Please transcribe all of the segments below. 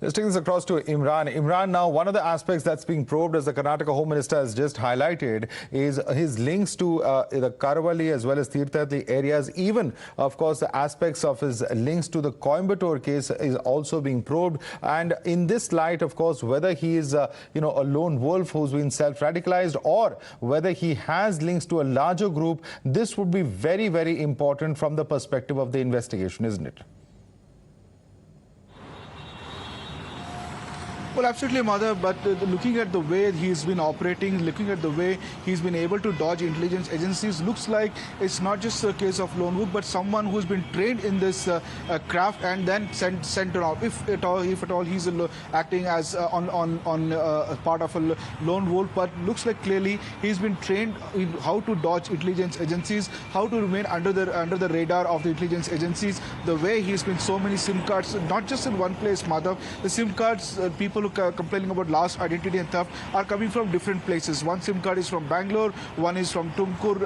Let's take this across to Imran. Imran, now one of the aspects that's being probed, as the Karnataka Home Minister has just highlighted, is his links to the Karavali as well as Tirthathi areas. Even, of course, the aspects of his links to the Coimbatore case is also being probed. And in this light, of course, whether he is a lone wolf who's been self-radicalized or whether he has links to a larger group, this would be very, very important from the perspective of the investigation, isn't it? Well, absolutely, Mother, but looking at the way he's been operating, looking at the way he's been able to dodge intelligence agencies, looks like it's not just a case of lone wolf, but someone who's been trained in this craft and then sent around. If at all, he's acting as on part of a lone wolf, but looks like clearly he's been trained in how to dodge intelligence agencies, how to remain under the radar of the intelligence agencies. The way he's been so many SIM cards, not just in one place, Madhav. The SIM cards, people who are complaining about lost identity and theft are coming from different places. One SIM card is from Bangalore, one is from Tumkur,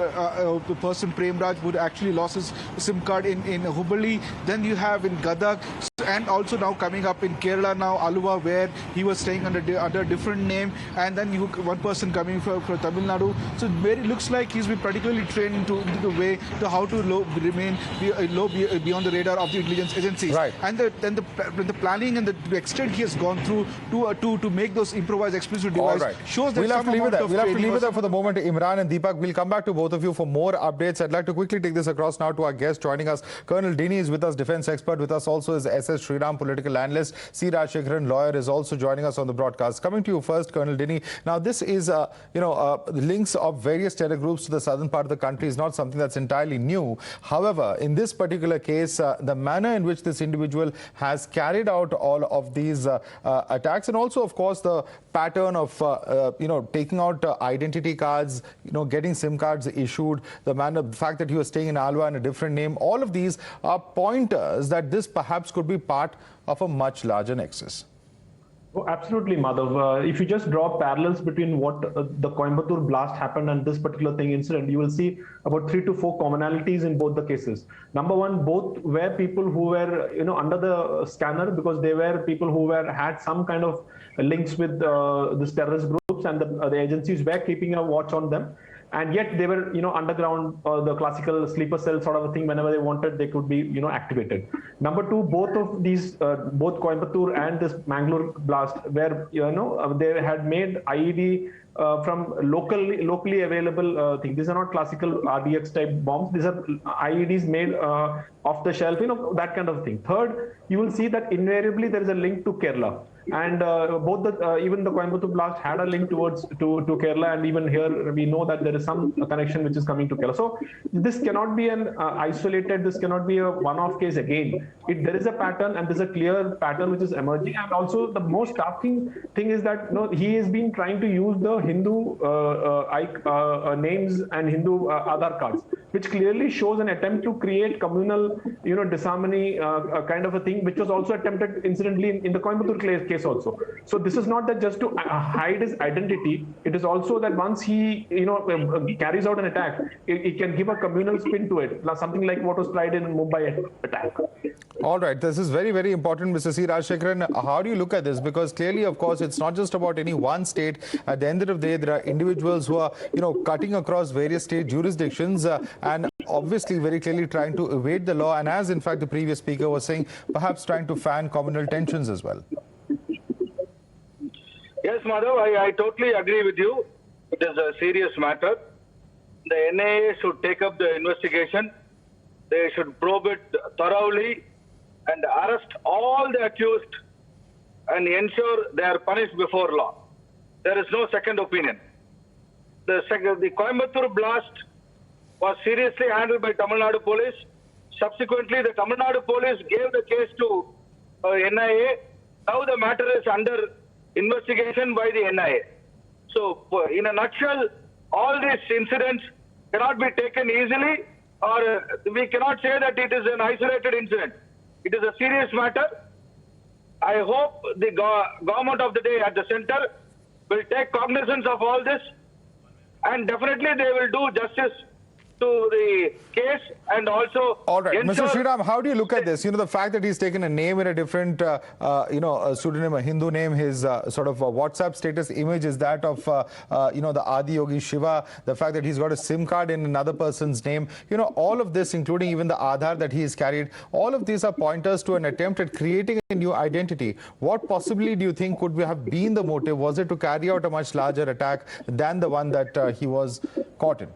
the person Premraj who actually lost his SIM card in Hubballi. Then you have in Gadag, and also now coming up in Kerala now, Aluva, where he was staying under a different name, and then one person coming from Tamil Nadu. So it looks like he's been particularly trained into the way to how to remain beyond the radar of the intelligence agencies. Right. And the planning and the extent he has gone through to make those improvised explosive devices shows that we'll have to leave it there for the moment. Imran and Deepak, we'll come back to both of you for more updates. I'd like to quickly take this across now to our guest joining us. Colonel Dini is with us, defense expert. With us also is SS Sriram, political analyst. C. Rajshekharan, lawyer, is also joining us on the broadcast. Coming to you first, Colonel Dini. Now, this is, links of various terror groups to the southern part of the country is not something that's entirely new. However, in this particular case, the manner in which this individual has carried out all of these attacks, and also, of course, the pattern of, taking out identity cards, getting SIM cards issued, the fact that he was staying in Alwa in a different name, all of these are pointers that this perhaps could be part of a much larger nexus. Oh, absolutely, Madhav. If you just draw parallels between what the Coimbatore blast happened and this particular incident, you will see about 3 to 4 commonalities in both the cases. Number one, both were people who were, under the scanner because they were people who had some kind of links with these terrorist groups, and the agencies were keeping a watch on them. And yet they were, underground, the classical sleeper cell sort of a thing. Whenever they wanted, they could be, activated. Number two, both of these, both Coimbatore and this Mangaluru blast, where they had made IED from locally available things. These are not classical RDX type bombs. These are IEDs made off the shelf, that kind of thing. Third, you will see that invariably there is a link to Kerala. And even the Coimbatore blast had a link towards to Kerala, and even here we know that there is some connection which is coming to Kerala. So this cannot be an isolated, this cannot be a one-off case again. There is a pattern, and there's a clear pattern which is emerging. And also the most shocking thing is that he has been trying to use the Hindu names and Hindu Aadhar cards, which clearly shows an attempt to create communal, disharmony kind of a thing, which was also attempted incidentally in the Coimbatore case also. So this is not that just to hide his identity. It is also that once he, carries out an attack, it can give a communal spin to it, something like what was tried in Mumbai attack. All right, this is very, very important, Mr. C. Rajshekharan. How do you look at this? Because clearly, of course, it's not just about any one state. At the end of the day, there are individuals who are, cutting across various state jurisdictions and obviously very clearly trying to evade the law. And as, in fact, the previous speaker was saying, perhaps trying to fan communal tensions as well. Yes, Madhav, I totally agree with you. It is a serious matter. The NIA should take up the investigation. They should probe it thoroughly and arrest all the accused and ensure they are punished before law. There is no second opinion. The Coimbatore blast was seriously handled by Tamil Nadu police. Subsequently, the Tamil Nadu police gave the case to NIA. Now the matter is under investigation by the NIA. So, in a nutshell, all these incidents cannot be taken easily, or we cannot say that it is an isolated incident. It is a serious matter. I hope the government of the day at the center will take cognizance of all this, and definitely they will do justice to the case and also All right, Mr. ensure Sriram, how do you look at this? You know, the fact that he's taken a name in a different, a pseudonym, a Hindu name, his sort of WhatsApp status image is that of, the Adi Yogi Shiva, the fact that he's got a SIM card in another person's name, all of this, including even the Aadhar that he has carried, all of these are pointers to an attempt at creating a new identity. What possibly do you think could have been the motive? Was it to carry out a much larger attack than the one that he was caught in?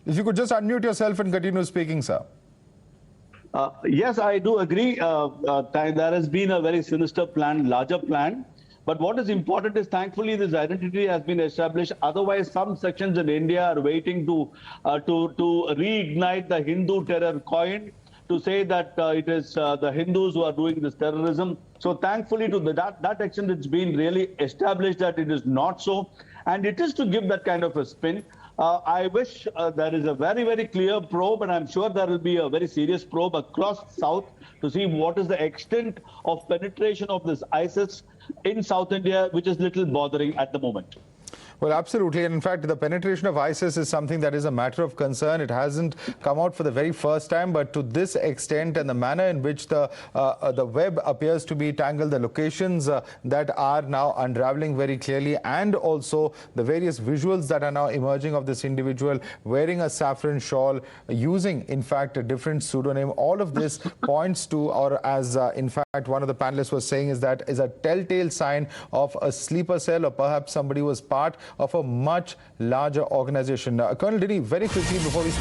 If you could just unmute yourself and continue speaking, sir. Yes, I do agree. There has been a very sinister plan, larger plan. But what is important is, thankfully, this identity has been established. Otherwise, some sections in India are waiting to reignite the Hindu terror coin, to say that it is the Hindus who are doing this terrorism. So thankfully, to that extent, it's been really established that it is not so. And it is to give that kind of a spin. I wish there is a very, very clear probe, and I'm sure there will be a very serious probe across South to see what is the extent of penetration of this ISIS in South India, which is little bothering at the moment. Well, absolutely. And in fact, the penetration of ISIS is something that is a matter of concern. It hasn't come out for the very first time, but to this extent and the manner in which the web appears to be tangled, the locations that are now unraveling very clearly, and also the various visuals that are now emerging of this individual wearing a saffron shawl, using, in fact, a different pseudonym. All of this points to, or as in fact one of the panelists was saying, is a telltale sign of a sleeper cell, or perhaps somebody was part of a much larger organization. Colonel Dini, very quickly before we slip